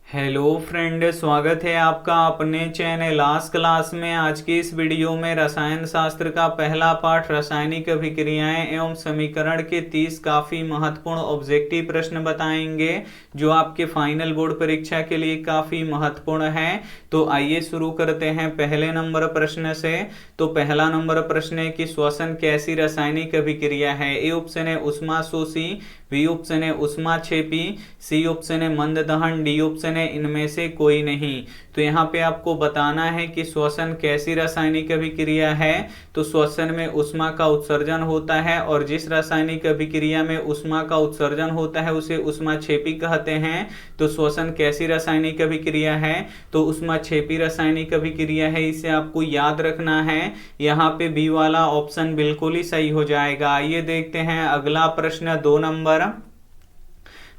Hello friend, स्वागत है आपका अपने चैनल आज क्लास में। आज की इस वीडियो में रसायन शास्त्र का पहला पाठ रासायनिक अभिक्रियाएं एवं समीकरण के 30 काफी महत्वपूर्ण ऑब्जेक्टिव प्रश्न बताएंगे जो आपके फाइनल बोर्ड परीक्षा के लिए काफी महत्वपूर्ण है। तो आइए शुरू करते हैं पहले नंबर प्रश्न से। तो पहला नंबर प्रश्न है कि श्वसन कैसी रासायनिक अभिक्रिया है। ए ऑप्शन है उष्मा शोषी, बी ऑप्शन है उष्मा क्षेपी, सी ऑप्शन है मंद दहन, डी ऑप्शन है इनमें से कोई नहीं। तो यहाँ पे आपको बताना है कि श्वसन कैसी रासायनिक अभिक्रिया है। तो श्वसन में ऊष्मा का उत्सर्जन होता है और जिस रासायनिक अभिक्रिया में ऊष्मा का उत्सर्जन होता है उसे ऊष्माक्षेपी कहते हैं। तो श्वसन कैसी रासायनिक अभिक्रिया है, तो ऊष्माक्षेपी रासायनिक अभिक्रिया है, इसे आपको याद रखना है। यहाँ पे बी वाला ऑप्शन बिल्कुल ही सही हो जाएगा। आइए देखते हैं अगला प्रश्न।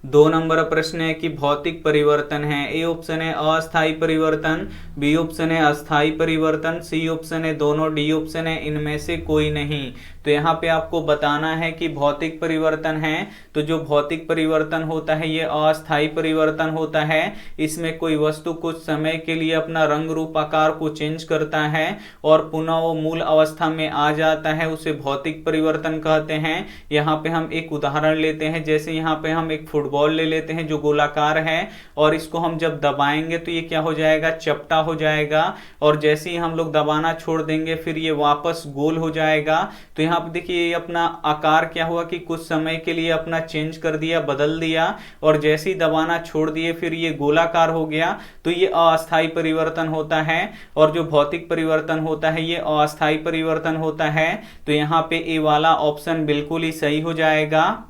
दो नंबर प्रश्न है कि भौतिक परिवर्तन है। ए ऑप्शन है अस्थायी परिवर्तन, बी ऑप्शन है अस्थायी परिवर्तन, सी ऑप्शन है दोनों, डी ऑप्शन है इनमें से कोई नहीं। तो यहाँ पे आपको बताना है कि भौतिक परिवर्तन है। तो जो भौतिक परिवर्तन होता है ये अस्थायी परिवर्तन होता है। इसमें कोई वस्तु कुछ समय के लिए अपना रंग रूप आकार को चेंज करता है और पुनः वो मूल अवस्था में आ जाता है, उसे भौतिक परिवर्तन कहते हैं। यहाँ पे हम एक उदाहरण लेते हैं, जैसे यहाँ पे हम एक फुटबॉल ले लेते हैं जो गोलाकार है और इसको हम जब दबाएंगे तो ये क्या हो जाएगा, चपटा हो जाएगा। और जैसे ही हम लोग दबाना छोड़ देंगे फिर ये वापस गोल हो जाएगा। तो यहाँ पे देखिए ये अपना आकार क्या हुआ कि कुछ समय के लिए अपना चेंज कर दिया, बदल दिया, और जैसे ही दबाना छोड़ दिए फिर ये गोलाकार हो गया। तो ये अस्थायी परिवर्तन होता है। और जो भौतिक परिवर्तन होता है ये अस्थायी परिवर्तन होता है। तो यहाँ पे ए वाला ऑप्शन बिल्कुल ही सही हो जाएगा।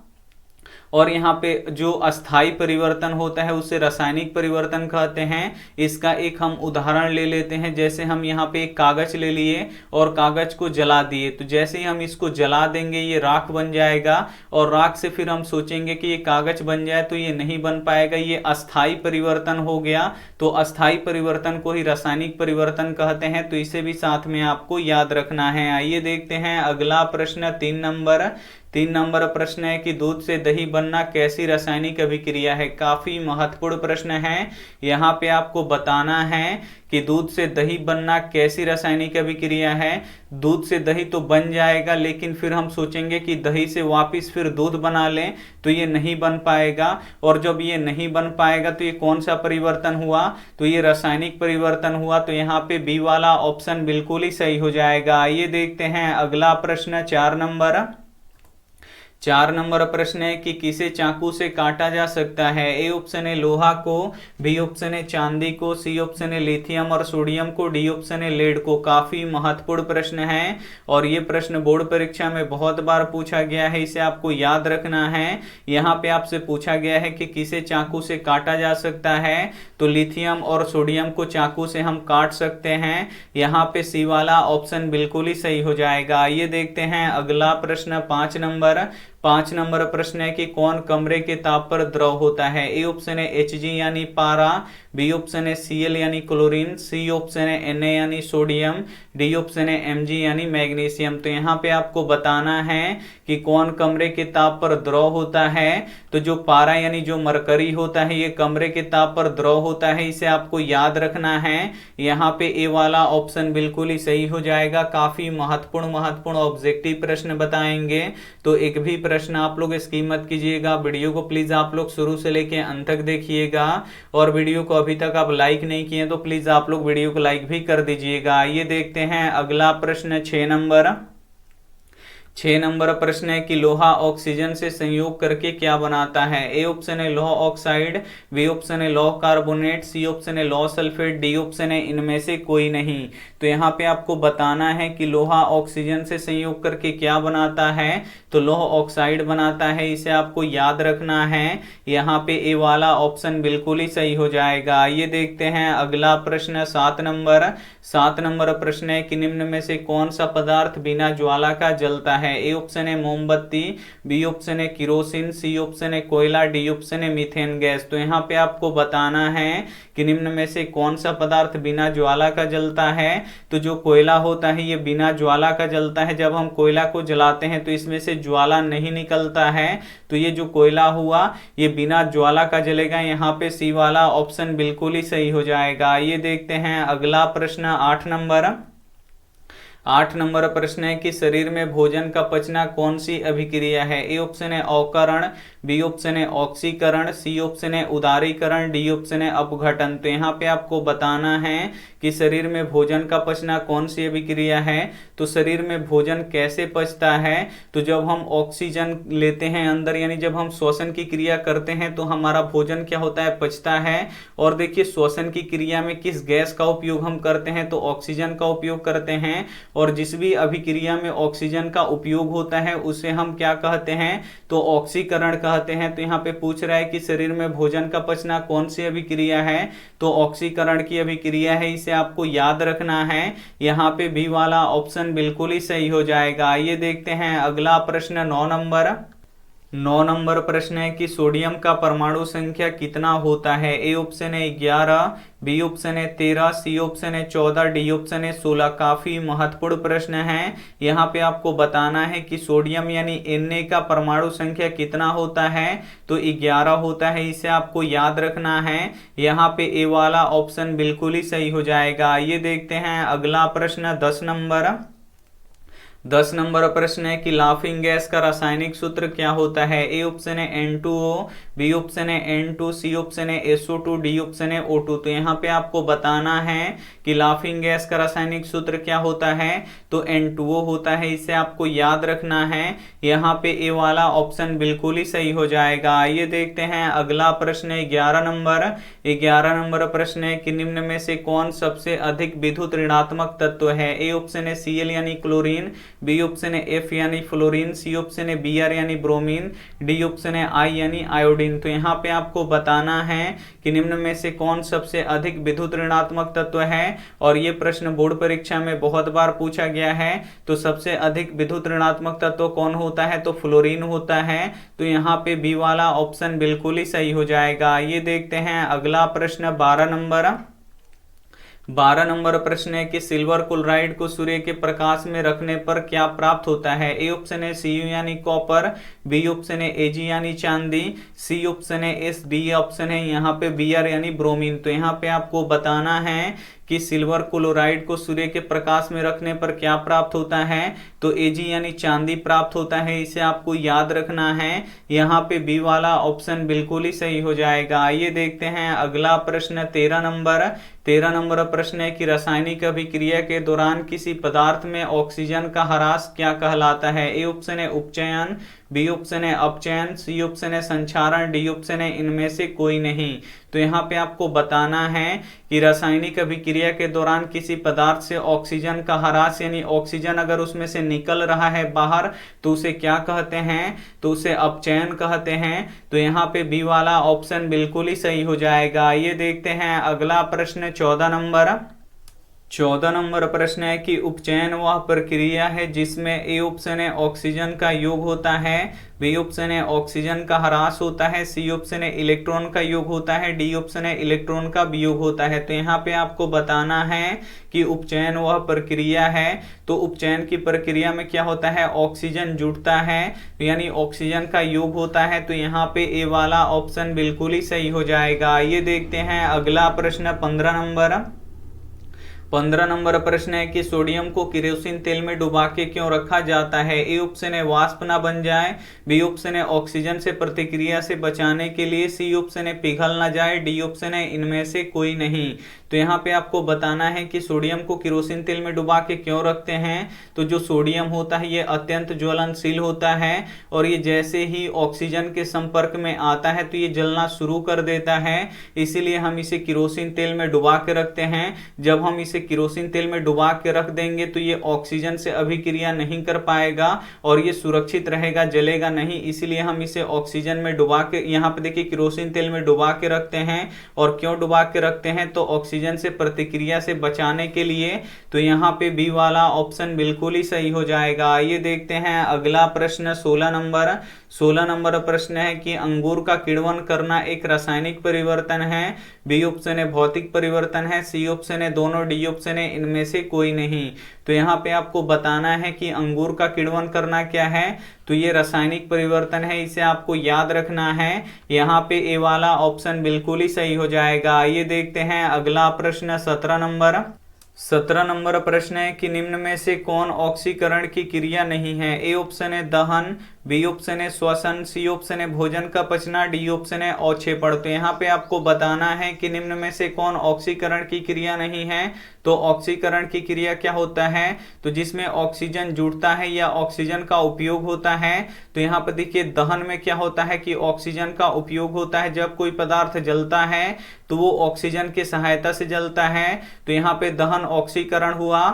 और यहाँ पे जो अस्थाई परिवर्तन होता है उसे रासायनिक परिवर्तन कहते हैं। इसका एक हम उदाहरण ले लेते हैं, जैसे हम यहाँ पे एक कागज ले लिए और कागज को जला दिए। तो जैसे ही हम इसको जला देंगे ये राख बन जाएगा और राख से फिर हम सोचेंगे कि ये कागज बन जाए, तो ये नहीं बन पाएगा, ये अस्थाई परिवर्तन हो गया। तो अस्थाई परिवर्तन को ही रासायनिक परिवर्तन कहते हैं। तो इसे भी साथ में आपको याद रखना है। आइए देखते हैं अगला प्रश्न। तीन नंबर प्रश्न है कि दूध से दही बनना कैसी रासायनिक अभिक्रिया है। काफी महत्वपूर्ण प्रश्न है। यहाँ पे आपको बताना है कि दूध से दही बनना कैसी रासायनिक अभिक्रिया है। दूध से दही तो बन जाएगा, लेकिन फिर हम सोचेंगे कि दही से वापस फिर दूध बना लें, तो ये नहीं बन पाएगा। और जब ये नहीं बन पाएगा तो ये कौन सा परिवर्तन हुआ, तो ये रासायनिक परिवर्तन हुआ। तो यहाँ पे बी वाला ऑप्शन बिल्कुल ही सही हो जाएगा। आइए देखते हैं अगला प्रश्न। चार नंबर प्रश्न है कि किसे चाकू से काटा जा सकता है। ए ऑप्शन है लोहा को, बी ऑप्शन है चांदी को, सी ऑप्शन है लिथियम और सोडियम को, डी ऑप्शन है लेड को। काफी महत्वपूर्ण प्रश्न है और ये प्रश्न बोर्ड परीक्षा में बहुत बार पूछा गया है, इसे आपको याद रखना है। यहाँ पे आपसे पूछा गया है कि किसे चाकू से काटा जा सकता है। तो लिथियम और सोडियम को चाकू से हम काट सकते हैं। यहाँ पे सी वाला ऑप्शन बिल्कुल ही सही हो जाएगा। आइए देखते हैं अगला प्रश्न। पांच नंबर प्रश्न है कि कौन कमरे के ताप पर द्रव होता है। ए ऑप्शन है Hg यानी पारा, बी ऑप्शन है Cl यानी क्लोरीन, सी ऑप्शन है Na यानी सोडियम, डी ऑप्शन है Mg यानी मैग्नीशियम। तो यहाँ पे आपको बताना है कि कौन कमरे के ताप पर द्रव होता है। तो जो पारा यानी जो मरकरी होता है ये कमरे के ताप पर द्रव होता है, इसे आपको याद रखना है। यहाँ पे ए वाला ऑप्शन बिल्कुल ही सही हो जाएगा। काफी महत्वपूर्ण ऑब्जेक्टिव प्रश्न बताएंगे। तो एक भी प्रश्न आप लोग स्किप मत कीजिएगा। वीडियो को प्लीज आप लोग शुरू से लेके अंत तक देखिएगा। और वीडियो को अभी तक आप लाइक नहीं किए तो प्लीज आप लोग वीडियो को लाइक भी कर दीजिएगा। आइए देखते हैं अगला प्रश्न। 6 नंबर प्रश्न है कि लोहा ऑक्सीजन से संयोग करके क्या बनाता है। ए ऑप्शन है लौह ऑक्साइड, बी ऑप्शन है लौह कार्बोनेट, सी ऑप्शन है लौह सल्फेट, डी ऑप्शन है इनमें से कोई नहीं। तो यहाँ पे आपको बताना है कि लोहा ऑक्सीजन से संयोग करके क्या बनाता है। तो लौह ऑक्साइड बनाता है, इसे आपको याद रखना है। यहाँ पे ए वाला ऑप्शन बिल्कुल ही सही हो जाएगा। आइए देखते हैं अगला प्रश्न। 7 नंबर प्रश्न है कि निम्न में से कौन सा पदार्थ बिना ज्वाला का जलता है। है? ए ऑप्शन है मोमबत्ती, बी ऑप्शन है किरोसिन, सी ऑप्शन है कोयला, डी ऑप्शन है मीथेन गैस। तो यहाँ पे आपको बताना है कि निम्न में से कौन सा पदार्थ बिना ज्वाला का जलता है। तो जो कोयला होता है ये बिना ज्वाला का जलता है। जब हम कोयला को जलाते हैं तो इसमें से ज्वाला नहीं निकलता है, तो ये जो कोयला हुआ ये बिना ज्वाला का जलेगा। यहाँ पे सी वाला ऑप्शन बिल्कुल ही सही हो जाएगा। ये देखते हैं अगला प्रश्न 8 नंबर प्रश्न है कि शरीर में भोजन का पचना कौन सी अभिक्रिया है? ए ऑप्शन है अवकरण, बी ऑप्शन है ऑक्सीकरण, सी ऑप्शन है उदारीकरण, डी ऑप्शन है अपघटन। तो यहाँ पे आपको बताना है कि शरीर में भोजन का पचना कौन सी अभिक्रिया है। तो शरीर में भोजन कैसे पचता है? तो जब हम ऑक्सीजन लेते हैं अंदर, यानी जब हम श्वसन की क्रिया करते हैं तो हमारा भोजन क्या होता है, पचता है। और देखिए श्वसन की क्रिया में किस गैस का उपयोग हम करते हैं, तो ऑक्सीजन का उपयोग करते हैं। और जिस भी अभिक्रिया में ऑक्सीजन का उपयोग होता है उसे हम क्या कहते हैं, तो ऑक्सीकरण कहते हैं। तो यहाँ पे पूछ रहा है कि शरीर में भोजन का पचना कौन सी अभिक्रिया है, तो ऑक्सीकरण की अभिक्रिया है, इसे आपको याद रखना है। यहाँ पे बी वाला ऑप्शन बिल्कुल ही सही हो जाएगा। ये देखते हैं अगला प्रश्न 9 नंबर प्रश्न है कि सोडियम का परमाणु संख्या कितना होता है? ए ऑप्शन है 11, बी ऑप्शन है 13, सी ऑप्शन है 14, डी ऑप्शन है 16। काफी महत्वपूर्ण प्रश्न है। यहाँ पे आपको बताना है कि सोडियम यानी Na का परमाणु संख्या कितना होता है, तो 11 होता है, इसे आपको याद रखना है। यहाँ पे ए वाला ऑप्शन बिल्कुल ही सही हो जाएगा। ये देखते हैं अगला प्रश्न 10 नंबर प्रश्न है कि लाफिंग गैस का रासायनिक सूत्र क्या होता है? ए ऑप्शन है N2O, बी ऑप्शन है N2, सी ऑप्शन है SO2, डी ऑप्शन है O2। तो यहाँ पे आपको बताना है कि लाफिंग गैस का रासायनिक सूत्र क्या होता है, तो N2O होता है, इसे आपको याद रखना है। यहाँ पे ए वाला ऑप्शन बिल्कुल ही सही हो जाएगा। ये देखते हैं अगला प्रश्न है 11 नंबर प्रश्न है कि निम्न में से कौन सबसे अधिक विद्युत ऋणात्मक तत्व है? ए ऑप्शन है Cl यानी क्लोरीन, बी ऑप्शन है F यानी फ्लोरीन, सी ऑप्शन है Br यानी ब्रोमीन, डी ऑप्शन है I यानी आयोडीन। तो यहाँ पे आपको बताना है कि निम्न में से कौन सबसे अधिक विद्युत ऋणात्मक तत्व है। और ये प्रश्न बोर्ड परीक्षा में बहुत बार पूछा गया है। तो सबसे अधिक विद्युत ऋणात्मक तत्व कौन होता है, तो फ्लोरीन होता है। तो यहाँ पे बी वाला ऑप्शन बिल्कुल ही सही हो जाएगा। ये देखते हैं अगला प्रश्न 12 नंबर प्रश्न है कि सिल्वर क्लोराइड को सूर्य के प्रकाश में रखने पर क्या प्राप्त होता है? ए ऑप्शन है Cu यानी कॉपर, बी ऑप्शन है Ag यानी चांदी, सी ऑप्शन है S, डी ऑप्शन है यहाँ पे Br यानी ब्रोमीन। तो यहाँ पे आपको बताना है कि सिल्वर क्लोराइड को सूर्य के प्रकाश में रखने पर क्या प्राप्त होता है, तो Ag यानी चांदी प्राप्त होता है, इसे आपको याद रखना है। यहाँ पे बी वाला ऑप्शन बिल्कुल ही सही हो जाएगा। ये देखते हैं अगला प्रश्न 13 नंबर प्रश्न है कि रासायनिक अभिक्रिया के दौरान किसी पदार्थ में ऑक्सीजन का ह्रास क्या कहलाता है? ए ऑप्शन है उपचयन, बी ऑप्शन है अपचयन, सी ऑप्शन है संक्षारण, डी ऑप्शन है इनमें से कोई नहीं। तो यहाँ पे आपको बताना है कि रासायनिक अभिक्रिया के दौरान किसी पदार्थ से ऑक्सीजन का ह्रास, यानी ऑक्सीजन अगर उसमें से निकल रहा है बाहर तो उसे क्या कहते हैं, तो उसे अपचयन कहते हैं। तो यहाँ पे बी वाला ऑप्शन बिल्कुल ही सही हो जाएगा। ये देखते हैं अगला प्रश्न 14 नंबर प्रश्न है कि उपचयन वह प्रक्रिया है जिसमें ए ऑप्शन है ऑक्सीजन का योग होता है, बी ऑप्शन है ऑक्सीजन का ह्रास होता है, सी ऑप्शन है इलेक्ट्रॉन का योग होता है, डी ऑप्शन है इलेक्ट्रॉन का वियोग होता है। तो यहाँ पे आपको बताना है कि उपचयन वह प्रक्रिया है। तो उपचयन की प्रक्रिया में क्या होता है, ऑक्सीजन जुड़ता है, यानी ऑक्सीजन का योग होता है। तो यहाँ पे ए वाला ऑप्शन बिल्कुल ही सही हो जाएगा। ये देखते हैं अगला प्रश्न 15 नंबर प्रश्न है कि सोडियम को केरोसिन तेल में डुबा के क्यों रखा जाता है? ए ऑप्शन है वाष्प ना बन जाए, बी ऑप्शन है ऑक्सीजन से प्रतिक्रिया से बचाने के लिए, सी ऑप्शन है पिघल ना जाए, डी ऑप्शन है इनमें से कोई नहीं। तो यहाँ पे आपको बताना है कि सोडियम को केरोसिन तेल में डुबा के क्यों रखते हैं। तो जो सोडियम होता है ये अत्यंत ज्वलनशील होता है और ये जैसे ही ऑक्सीजन के संपर्क में आता है तो ये जलना शुरू कर देता है, इसीलिए हम इसे केरोसिन तेल में डुबा के रखते हैं। जब हम इसे इसे केरोसिन तेल में डुबा के रख देंगे तो ये ऑक्सीजन से अभिक्रिया नहीं कर पाएगा और ये सुरक्षित रहेगा, जलेगा नहीं। इसीलिए हम इसे ऑक्सीजन में डुबा के, यहाँ पे देखिए केरोसिन तेल में डुबा के रखते हैं। और क्यों डुबा के रखते हैं? तो ऑक्सीजन से प्रतिक्रिया से बचाने के लिए। तो यहाँ पे बी वाला ऑप्शन बिल्कुल ही सही हो जाएगा। आइए देखते हैं अगला प्रश्न 16 नंबर प्रश्न है कि अंगूर का किण्वन करना एक रासायनिक परिवर्तन है। बी ऑप्शन है भौतिक परिवर्तन है, सी ऑप्शन है दोनों, डी ऑप्शन है इनमें से कोई नहीं। तो यहाँ पे आपको बताना है कि अंगूर का किण्वन करना क्या है। तो ये रासायनिक परिवर्तन है, इसे आपको याद रखना है। यहाँ पे ए वाला ऑप्शन बिल्कुल ही सही हो जाएगा। आइए देखते हैं अगला प्रश्न 17 नंबर प्रश्न है कि निम्न में से कौन ऑक्सीकरण की क्रिया नहीं है। ए ऑप्शन है दहन, बी ऑप्शन है श्वसन, सी ऑप्शन है भोजन का पचना, डी ऑप्शन है अवक्षेपण। तो यहाँ पे आपको बताना है कि निम्न में से कौन ऑक्सीकरण की क्रिया नहीं है। तो ऑक्सीकरण की क्रिया क्या होता है? तो जिसमें ऑक्सीजन जुड़ता है या ऑक्सीजन का उपयोग होता है। तो यहाँ पर देखिए दहन में क्या होता है कि ऑक्सीजन का उपयोग होता है। जब कोई पदार्थ जलता है तो वो ऑक्सीजन की सहायता से जलता है। तो यहाँ पे दहन ऑक्सीकरण हुआ।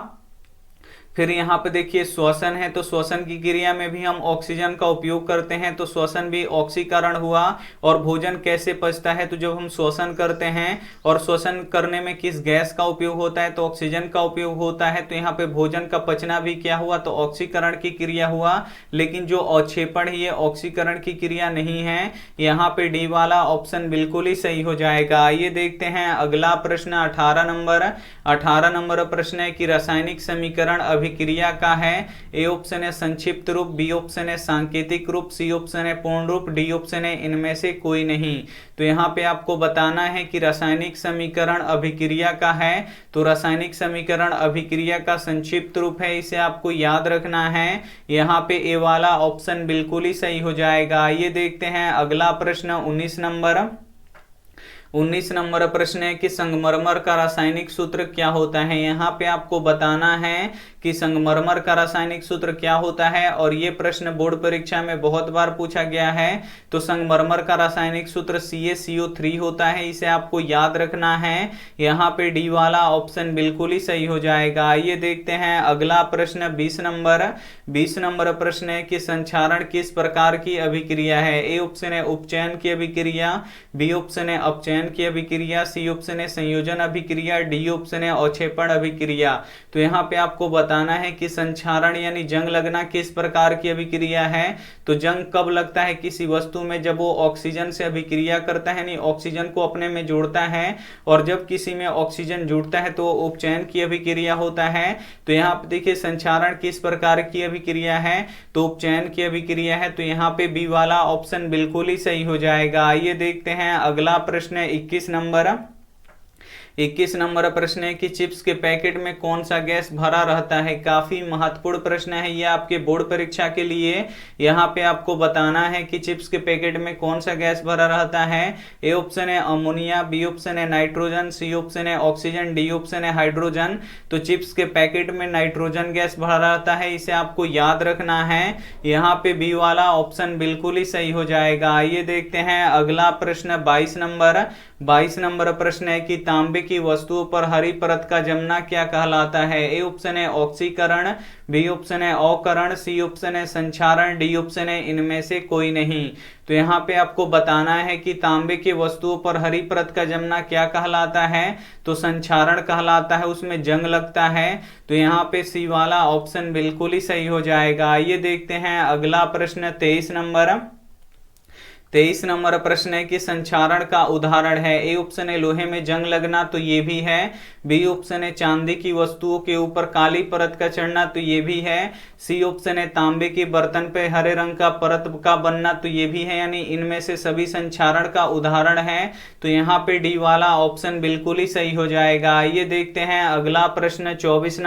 फिर यहाँ पे देखिए श्वसन है, तो श्वसन की क्रिया में भी हम ऑक्सीजन का उपयोग करते हैं, तो श्वसन भी ऑक्सीकरण हुआ। और भोजन कैसे पचता है? तो जब हम श्वसन करते हैं और श्वसन करने में किस गैस का उपयोग होता है? तो ऑक्सीजन का उपयोग होता है। तो यहाँ पे भोजन का पचना भी क्या हुआ? तो ऑक्सीकरण की क्रिया हुआ। लेकिन जो अवक्षेपण है ये ऑक्सीकरण की क्रिया नहीं है। यहाँ पे डी वाला ऑप्शन बिल्कुल ही सही हो जाएगा। आइए देखते हैं अगला प्रश्न 18 नंबर प्रश्न है कि रासायनिक समीकरण अभिक्रिया का है। ए ऑप्शन है संक्षिप्त रूप, बी ऑप्शन है सांकेतिक रूप, सी ऑप्शन है पूर्ण रूप, डी ऑप्शन है इनमें से कोई नहीं। तो यहाँ पे आपको बताना है कि रासायनिक समीकरण अभिक्रिया का है। तो रासायनिक समीकरण अभिक्रिया का संक्षिप्त रूप है, इसे आपको याद रखना है। यहाँ पे ए वाला ऑप्शन बिल्कुल ही सही हो जाएगा। आइए देखते हैं अगला प्रश्न 19 नंबर प्रश्न है कि संगमरमर का रासायनिक सूत्र क्या होता है। यहाँ पे आपको बताना है कि संगमरमर का रासायनिक सूत्र क्या होता है। और ये प्रश्न बोर्ड परीक्षा में बहुत बार पूछा गया है। तो संगमरमर का रासायनिक सूत्र CaCO3 होता है, इसे आपको याद रखना है। यहाँ पे डी वाला ऑप्शन बिल्कुल ही सही हो जाएगा। आइए देखते हैं अगला प्रश्न 20 नंबर प्रश्न है कि संक्षारण किस प्रकार की अभिक्रिया है। ए ऑप्शन है उपचयन की अभिक्रिया, बी ऑप्शन है अपचयन की अभिक्रिया, सी ऑप्शन है संयोजन अभिक्रिया, डी ऑप्शन है अवक्षेपण अभिक्रिया। तो यहाँ पे आपको बताना है कि संक्षारण यानी जंग लगना किस प्रकार की अभिक्रिया है। तो जंग कब लगता है किसी वस्तु में? जब वो ऑक्सीजन से अभिक्रिया करता है, यानी ऑक्सीजन को अपने में जोड़ता है। और जब किसी में ऑक्सीजन जुड़ता है तो उपचयन की अभिक्रिया होता है। तो यहाँ पे देखिए संक्षारण किस प्रकार की अभिक्रिया है? तो उपचयन की अभिक्रिया है। तो यहाँ पे बी वाला ऑप्शन बिल्कुल ही सही हो जाएगा। आइए देखते हैं अगला प्रश्न 21 नंबर प्रश्न है कि चिप्स के पैकेट में कौन सा गैस भरा रहता है। काफी महत्वपूर्ण प्रश्न है ये आपके बोर्ड परीक्षा के लिए। यहाँ पे आपको बताना है कि चिप्स के पैकेट में कौन सा गैस भरा रहता है। ए ऑप्शन है अमोनिया, बी ऑप्शन है नाइट्रोजन, सी ऑप्शन है ऑक्सीजन, डी ऑप्शन है हाइड्रोजन। तो चिप्स के पैकेट में नाइट्रोजन गैस भरा रहता है, इसे आपको याद रखना है। यहाँ पे बी वाला ऑप्शन बिल्कुल ही सही हो जाएगा। आइए देखते हैं अगला प्रश्न 22 नंबर प्रश्न है कि तांबे की वस्तुओं पर हरी परत का जमना क्या कहलाता है। ए ऑप्शन है ऑक्सीकरण, बी ऑप्शन है अवकरण, सी ऑप्शन है संक्षारण, डी ऑप्शन है इनमें से कोई नहीं। तो यहाँ पे आपको बताना है कि तांबे की वस्तुओं पर हरी परत का जमना क्या कहलाता है। तो संक्षारण कहलाता है, उसमें जंग लगता है। तो यहाँ पे सी वाला ऑप्शन बिल्कुल ही सही हो जाएगा। आइए देखते हैं अगला प्रश्न 23 नंबर प्रश्न है कि संक्षारण का उदाहरण है। ए ऑप्शन है लोहे में जंग लगना, तो ये भी है। बी ऑप्शन है चांदी की वस्तुओं के ऊपर काली परत का चढ़ना, तो ये भी है। सी ऑप्शन है तांबे के बर्तन पे हरे रंग का परत का बनना, तो ये भी है। यानी इनमें से सभी संक्षारण का उदाहरण है। तो यहाँ पे डी वाला ऑप्शन बिल्कुल ही सही हो जाएगा। आइए देखते हैं अगला प्रश्न 24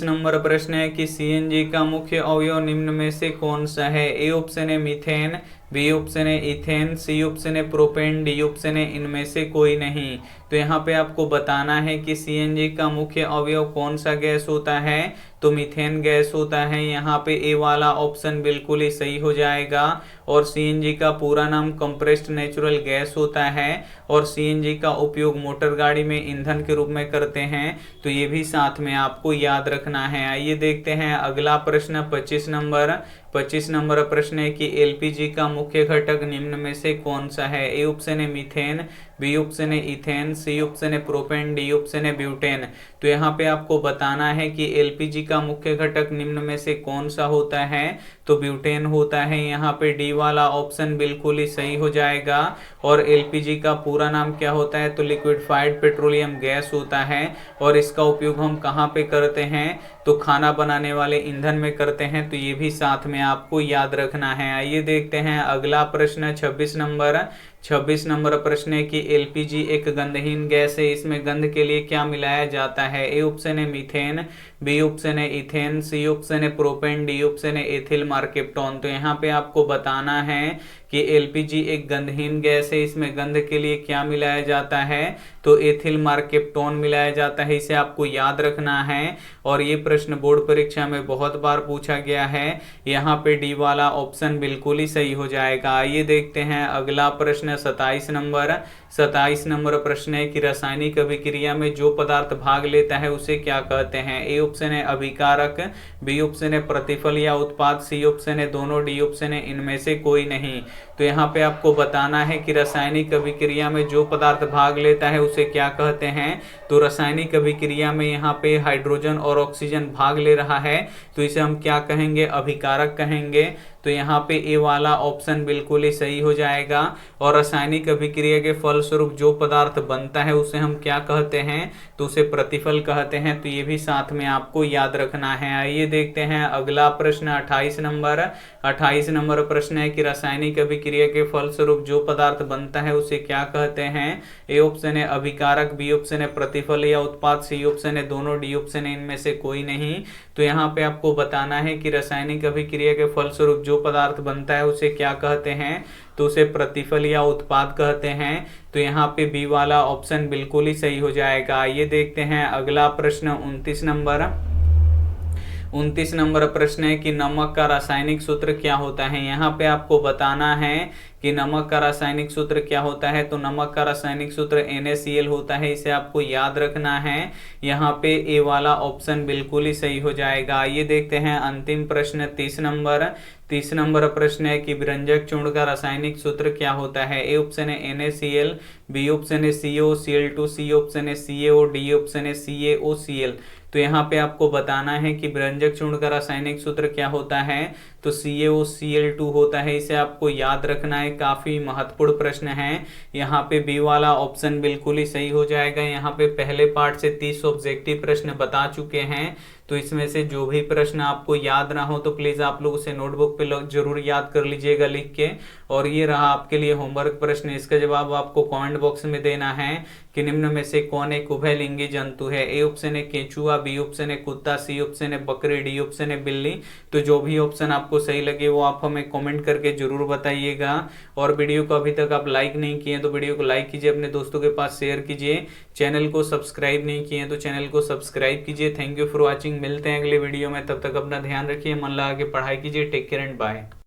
नंबर प्रश्न है कि CNG का मुख्य अवयव निम्न में से कौन सा है। ए ऑप्शन है मीथेन, बी ऑप्शन है इथेन, सी ऑप्शन है प्रोपेन, डी ऑप्शन है इनमें से कोई नहीं। तो यहाँ पे आपको बताना है कि CNG का मुख्य अवयव कौन सा गैस होता है। तो तो मीथेन गैस होता है। यहाँ पे ए वाला ऑप्शन बिल्कुल ही सही हो जाएगा। और सीएनजी का पूरा नाम कंप्रेस्ड नेचुरल गैस होता है और सीएनजी का उपयोग मोटर गाड़ी में ईंधन के रूप में करते हैं, तो ये भी साथ में आपको याद रखना है। आइए देखते हैं अगला प्रश्न 25 नंबर। 25 नंबर प्रश्न है कि एलपीजी का मुख्य घटक निम्न में से कौन सा है। ए ऑप्शन है मीथेन, बी ऑप्शन है इथेन, सी ऑप्शन है प्रोपेन, डी ऑप्शन है ब्यूटेन। तो यहाँ पे आपको बताना है कि एलपीजी का मुख्य घटक निम्न में से कौन सा होता है, तो ब्यूटेन होता है। यहाँ पे डी वाला ऑप्शन बिल्कुल ही सही हो जाएगा। और एलपीजी का पूरा नाम क्या होता है, तो लिक्विफाइड पेट्रोलियम गैस होता है। और इसका उपयोग हम कहाँ पे करते हैं, तो खाना बनाने वाले ईंधन में करते हैं, तो ये भी साथ में आपको याद रखना है। आइए देखते हैं अगला प्रश्न 26 नंबर। 26 नंबर प्रश्न है कि एलपीजी एक गंधहीन गैस है, इसमें गंध के लिए क्या मिलाया जाता है। ए ऑप्शन है मीथेन, बी ऑप्शन है इथेन, सी ऑप्शन है प्रोपेन, डी ऑप्शन है एथिल मार्केप्टोन। तो यहाँ पे आपको बताना है कि एलपीजी एक गंधहीन गैस है, इसमें गंध के लिए क्या मिलाया जाता है, तो एथिल मार्केप्टोन मिलाया जाता है। इसे आपको याद रखना है और ये प्रश्न बोर्ड परीक्षा में बहुत बार पूछा गया है। यहाँ पे डी वाला ऑप्शन बिल्कुल ही सही हो जाएगा। आइए देखते हैं अगला प्रश्न 27 नंबर। 27 नंबर प्रश्न है कि रासायनिक अभिक्रिया में जो पदार्थ भाग लेता है उसे क्या कहते हैं। ए ऑप्शन है अभिकारक, बी ऑप्शन है प्रतिफल या उत्पाद, सी ऑप्शन है दोनों, डी ऑप्शन है इनमें से कोई नहीं। तो यहाँ पे आपको बताना है कि रासायनिक अभिक्रिया में जो पदार्थ भाग लेता है उसे क्या कहते हैं। तो रासायनिक अभिक्रिया में यहाँ पे हाइड्रोजन और ऑक्सीजन भाग ले रहा है, तो इसे हम क्या कहेंगे, अभिकारक कहेंगे। तो यहाँ पे ए वाला ऑप्शन बिल्कुल ही सही हो जाएगा। और रासायनिक अभिक्रिया के फलस्वरूप जो पदार्थ बनता है उसे हम क्या कहते हैं, तो उसे प्रतिफल कहते हैं। तो ये भी साथ में आपको याद रखना है। आइए देखते हैं अगला प्रश्न 28 नंबर। 28 नंबर प्रश्न है कि रासायनिक अभिक्रिया के फलस्वरूप जो पदार्थ बनता है उसे क्या कहते हैं। ए ऑप्शन है अभिकारक, बी ऑप्शन है प्रतिफल या उत्पाद, सी ऑप्शन है दोनों, डी ऑप्शन है इनमें से कोई नहीं। तो यहाँ पे आपको बताना है कि रासायनिक अभिक्रिया के फलस्वरूप जो पदार्थ बनता है उसे क्या कहते हैं, तो उसे प्रतिफल या उत्पाद कहते हैं। तो यहाँ पे बी वाला ऑप्शन बिल्कुल ही सही हो जाएगा। ये देखते हैं अगला प्रश्न 29 नंबर। 29 नंबर प्रश्न है कि नमक का रासायनिक सूत्र क्या होता है। यहाँ पे आपको बताना है कि नमक का रासायनिक सूत्र क्या होता है। तो नमक का रासायनिक सूत्र NaCl होता है, इसे आपको याद रखना है। यहाँ पे ए वाला ऑप्शन बिल्कुल ही सही हो जाएगा। ये देखते हैं अंतिम प्रश्न 30 नंबर। 30 नंबर प्रश्न है कि विरंजक चूर्ण का रासायनिक सूत्र क्या होता है। ए ऑप्शन है NaCl, बी ऑप्शन है COCl2, सी ऑप्शन है CaO, डी ऑप्शन है CaOCl। तो यहाँ पे आपको बताना है कि विरंजक चूर्ण का रासायनिक सूत्र क्या होता है, तो CaOCl2 होता है। इसे आपको याद रखना है, काफी महत्वपूर्ण प्रश्न है। यहाँ पे बी वाला ऑप्शन बिल्कुल ही सही हो जाएगा। यहाँ पे पहले पार्ट से 30 ऑब्जेक्टिव प्रश्न बता चुके हैं, तो इसमें से जो भी प्रश्न आपको याद ना हो तो प्लीज आप लोग उसे नोटबुक पे जरूर याद कर लीजिएगा लिख के। और ये रहा आपके लिए होमवर्क प्रश्न, इसका जवाब आपको कमेंट बॉक्स में देना है कि निम्न में से कौन एक उभयलिंगी जंतु है। ए ऑप्शन है केंचुआ, बी ऑप्शन है कुत्ता, सी ऑप्शन है बकरी, डी ऑप्शन है बिल्ली। तो जो भी ऑप्शन आपको सही लगे वो आप हमें कमेंट करके जरूर बताइएगा। और वीडियो को अभी तक आप लाइक नहीं किए तो वीडियो को लाइक कीजिए, अपने दोस्तों के पास शेयर कीजिए। चैनल को सब्सक्राइब नहीं किए तो चैनल को सब्सक्राइब कीजिए। Thank you for watching. मिलते हैं अगले वीडियो में, तब तक अपना ध्यान रखिए, मन लगा के पढ़ाई कीजिए। Take care and bye.